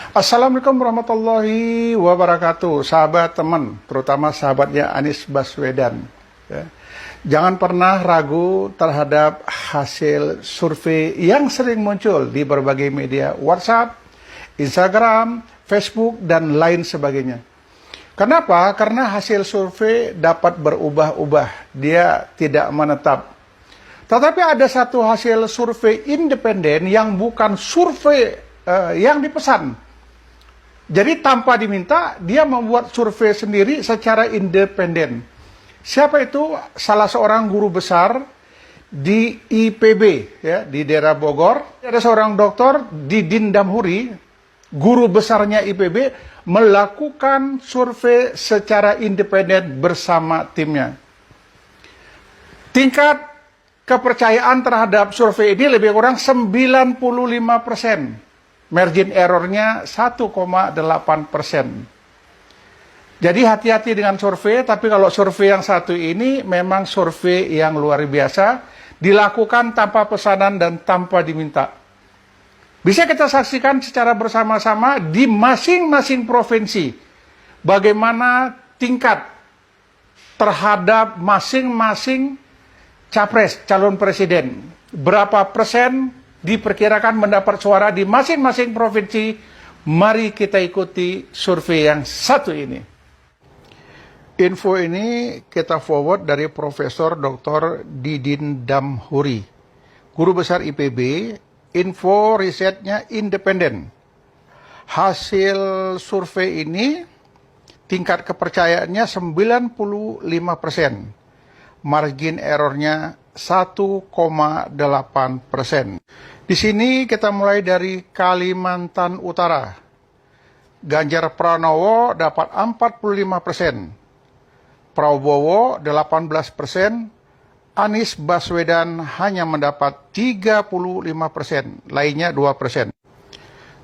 Assalamualaikum warahmatullahi wabarakatuh, sahabat teman, terutama sahabatnya Anies Baswedan. Ya. Jangan pernah ragu terhadap hasil survei yang sering muncul di berbagai media WhatsApp, Instagram, Facebook, dan lain sebagainya. Kenapa? Karena hasil survei dapat berubah-ubah, dia tidak menetap. Tetapi ada satu hasil survei independen yang bukan survei yang dipesan. Jadi tanpa diminta, dia membuat survei sendiri secara independen. Siapa itu? Salah seorang guru besar di IPB, ya, di daerah Bogor. Ada seorang dokter Didin Damhoeri, guru besarnya IPB, melakukan survei secara independen bersama timnya. Tingkat kepercayaan terhadap survei ini lebih kurang 95%. Margin errornya 1,8%. Jadi hati-hati dengan survei, tapi kalau survei yang satu ini memang survei yang luar biasa, dilakukan tanpa pesanan dan tanpa diminta. Bisa kita saksikan secara bersama-sama di masing-masing provinsi, bagaimana tingkat terhadap masing-masing capres, calon presiden. Berapa persen diperkirakan mendapat suara di masing-masing provinsi. Mari kita ikuti survei yang satu ini. Info ini kita forward dari Profesor Dr. Didin Damhoeri, guru besar IPB. Info risetnya independen. Hasil survei ini tingkat kepercayaannya 95%. Margin errornya 1,8%. Di sini kita mulai dari Kalimantan Utara. Ganjar Pranowo dapat 45%, Prabowo 18%, Anies Baswedan hanya mendapat 35%, lainnya 2%.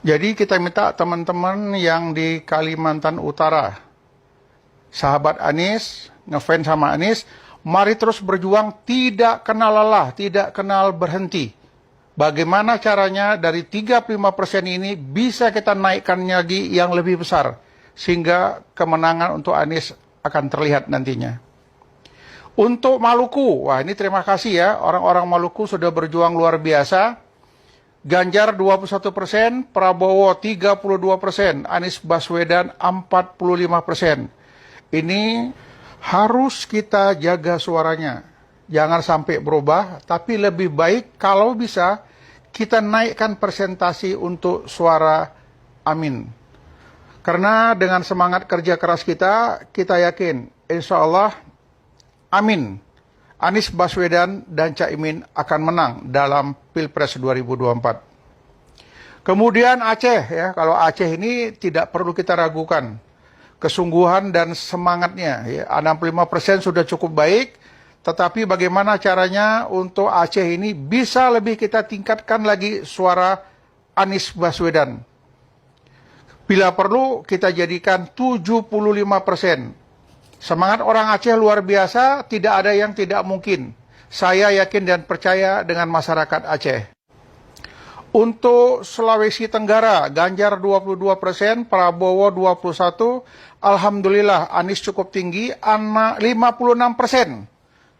Jadi kita minta teman-teman yang di Kalimantan Utara, sahabat Anies, ngefans sama Anies, mari terus berjuang, tidak kenal lelah, tidak kenal berhenti. Bagaimana caranya dari 35% ini bisa kita naikkan lagi yang lebih besar, sehingga kemenangan untuk Anies akan terlihat nantinya. Untuk Maluku, wah ini terima kasih ya, orang-orang Maluku sudah berjuang luar biasa. Ganjar 21%, Prabowo 32%, Anies Baswedan 45%. Ini harus kita jaga suaranya, jangan sampai berubah, tapi lebih baik kalau bisa kita naikkan persentasi untuk suara amin. Karena dengan semangat kerja keras kita yakin, insya Allah, amin, Anies Baswedan dan Caimin akan menang dalam Pilpres 2024. Kemudian Aceh, ya, kalau Aceh ini tidak perlu kita ragukan kesungguhan dan semangatnya, ya. 65% sudah cukup baik, tetapi bagaimana caranya untuk Aceh ini bisa lebih kita tingkatkan lagi suara Anies Baswedan. Bila perlu kita jadikan 75%. Semangat orang Aceh luar biasa, tidak ada yang tidak mungkin. Saya yakin dan percaya dengan masyarakat Aceh. Untuk Sulawesi Tenggara, Ganjar 22%, Prabowo 21%, Alhamdulillah Anies cukup tinggi, 56%.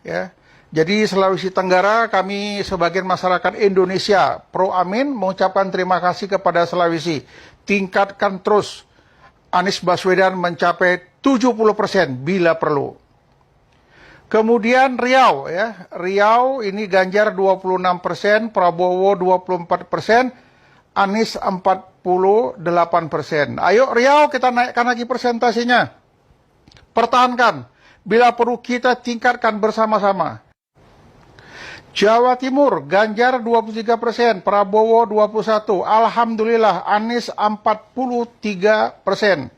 Ya. Jadi Sulawesi Tenggara, kami sebagian masyarakat Indonesia pro amin mengucapkan terima kasih kepada Sulawesi. Tingkatkan terus, Anies Baswedan mencapai 70% bila perlu. Kemudian Riau, ya, Riau ini Ganjar 26%, Prabowo 24%, Anies 48%. Ayo Riau kita naikkan lagi persentasinya. Pertahankan, bila perlu kita tingkatkan bersama-sama. Jawa Timur, Ganjar 23%, Prabowo 21%, Alhamdulillah Anies 43%.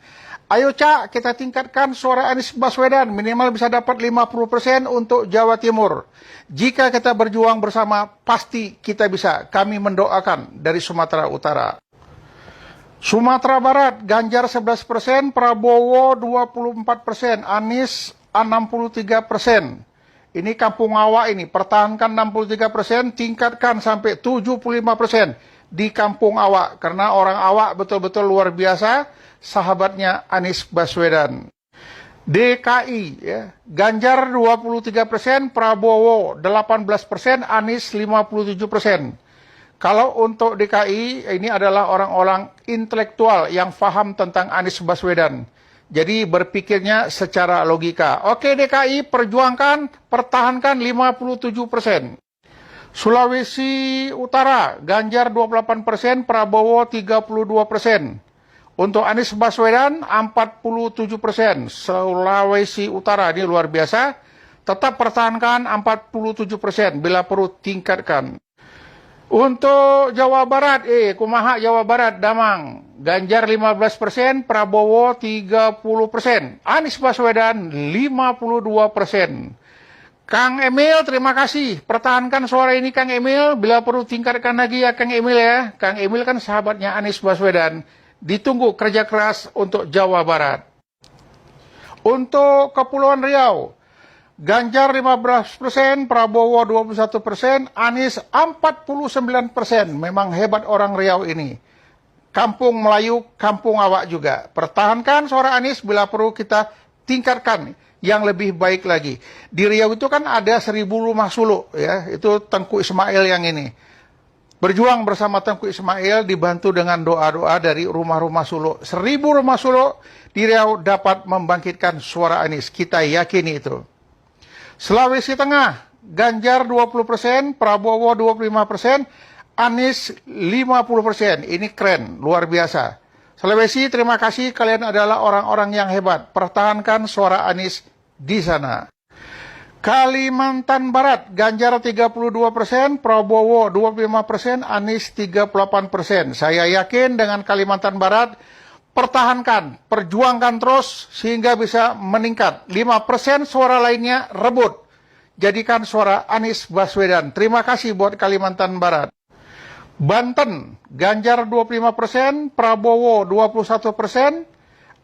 Ayo Cak, kita tingkatkan suara Anies Baswedan, minimal bisa dapat 50% untuk Jawa Timur. Jika kita berjuang bersama, pasti kita bisa. Kami mendoakan dari Sumatera Utara. Sumatera Barat, Ganjar 11%, Prabowo 24%, Anies 63%. Ini Kampung Awak ini, pertahankan 63%, tingkatkan sampai 75%. di kampung awak, karena orang awak betul-betul luar biasa, sahabatnya Anies Baswedan. DKI, ya, Ganjar 23%, Prabowo 18%, Anies 57%. Kalau untuk DKI, ini adalah orang-orang intelektual yang paham tentang Anies Baswedan. Jadi berpikirnya secara logika. Oke DKI, perjuangkan, pertahankan 57%. Sulawesi Utara, Ganjar 28%, Prabowo 32%. Untuk Anies Baswedan 47%. Sulawesi Utara ini luar biasa. Tetap pertahankan 47%, bila perlu tingkatkan. Untuk Jawa Barat, kumaha Jawa Barat, Damang. Ganjar 15%, Prabowo 30%. Anies Baswedan 52%. Kang Emil, terima kasih. Pertahankan suara ini Kang Emil. Bila perlu tingkatkan lagi ya Kang Emil ya. Kang Emil kan sahabatnya Anies Baswedan. Ditunggu kerja keras untuk Jawa Barat. Untuk Kepulauan Riau, Ganjar 15%, Prabowo 21%, Anies 49%. Memang hebat orang Riau ini. Kampung Melayu, kampung awak juga. Pertahankan suara Anies, bila perlu kita tingkatkan yang lebih baik lagi. Di Riau itu kan ada 1000 rumah suluk, ya. Itu Tengku Ismail yang ini. Berjuang bersama Tengku Ismail dibantu dengan doa-doa dari rumah-rumah suluk. 1000 rumah suluk di Riau dapat membangkitkan suara Anies. Kita yakini itu. Sulawesi Tengah, Ganjar 20%, Prabowo 25%, Anies 50%. Ini keren, luar biasa. Sulawesi, terima kasih, kalian adalah orang-orang yang hebat. Pertahankan suara Anies di sana. Kalimantan Barat, Ganjar 32%, Prabowo 25%, Anies 38%. Saya yakin dengan Kalimantan Barat, pertahankan, perjuangkan terus sehingga bisa meningkat. 5% suara lainnya rebut. Jadikan suara Anies Baswedan. Terima kasih buat Kalimantan Barat. Banten, Ganjar 25%, Prabowo 21%,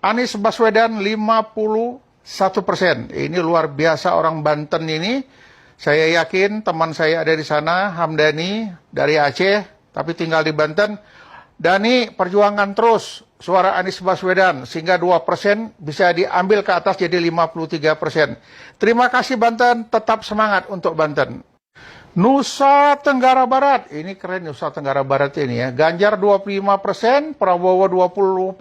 Anies Baswedan 51%. Ini luar biasa orang Banten ini. Saya yakin teman saya ada di sana, Hamdani dari Aceh, tapi tinggal di Banten. Dani, perjuangan terus suara Anies Baswedan sehingga 2% bisa diambil ke atas jadi 53%. Terima kasih Banten, tetap semangat untuk Banten. Nusa Tenggara Barat, ini keren Nusa Tenggara Barat ini ya. Ganjar 25%, Prabowo 20%,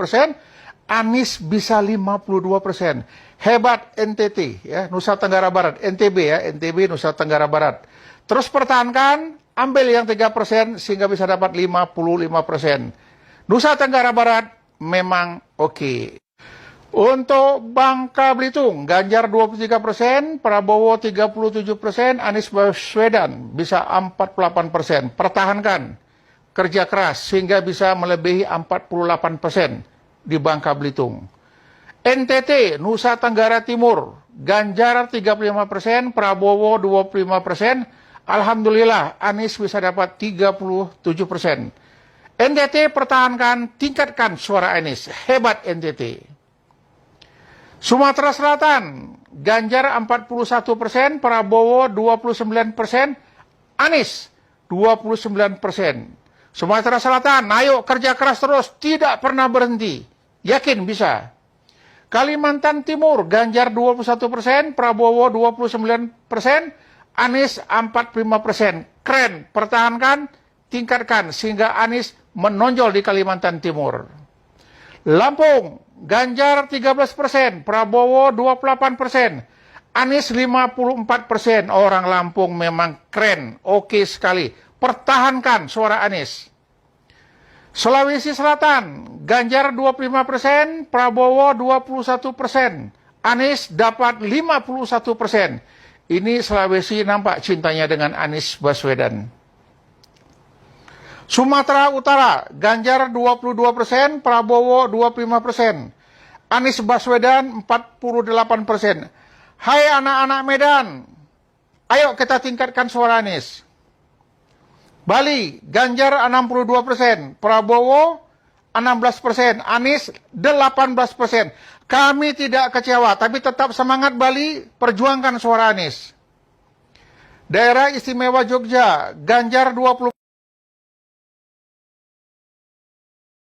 Anies bisa 52%. Hebat NTT ya, Nusa Tenggara Barat, NTB ya, NTB Nusa Tenggara Barat. Terus pertahankan, ambil yang 3% sehingga bisa dapat 55%. Nusa Tenggara Barat memang oke. Untuk Bangka Belitung, Ganjar 23%, Prabowo 37%, Anies Baswedan bisa 48%. Pertahankan, kerja keras sehingga bisa melebihi 48% di Bangka Belitung. NTT, Nusa Tenggara Timur, Ganjar 35%, Prabowo 25%, Alhamdulillah Anies bisa dapat 37%. NTT pertahankan, tingkatkan suara Anies. Hebat NTT. Sumatera Selatan, Ganjar 41%, Prabowo 29%, Anies 29%. Sumatera Selatan, ayo kerja keras terus, tidak pernah berhenti. Yakin bisa. Kalimantan Timur, Ganjar 21%, Prabowo 29%, Anies 45%. Keren, pertahankan, tingkatkan sehingga Anies menonjol di Kalimantan Timur. Lampung, Ganjar 13%, Prabowo 28%, Anies 54%. Orang Lampung memang keren, oke sekali. Pertahankan suara Anies. Sulawesi Selatan, Ganjar 25%, Prabowo 21%, Anies dapat 51%. Ini Sulawesi nampak cintanya dengan Anies Baswedan. Sumatera Utara, Ganjar 22%, Prabowo 25%, Anies Baswedan 48%. Hai anak-anak Medan, ayo kita tingkatkan suara Anies. Bali, Ganjar 62%, Prabowo 16%, Anies 18%. Kami tidak kecewa, tapi tetap semangat Bali, perjuangkan suara Anies. Daerah Istimewa Jogja, Ganjar 20%.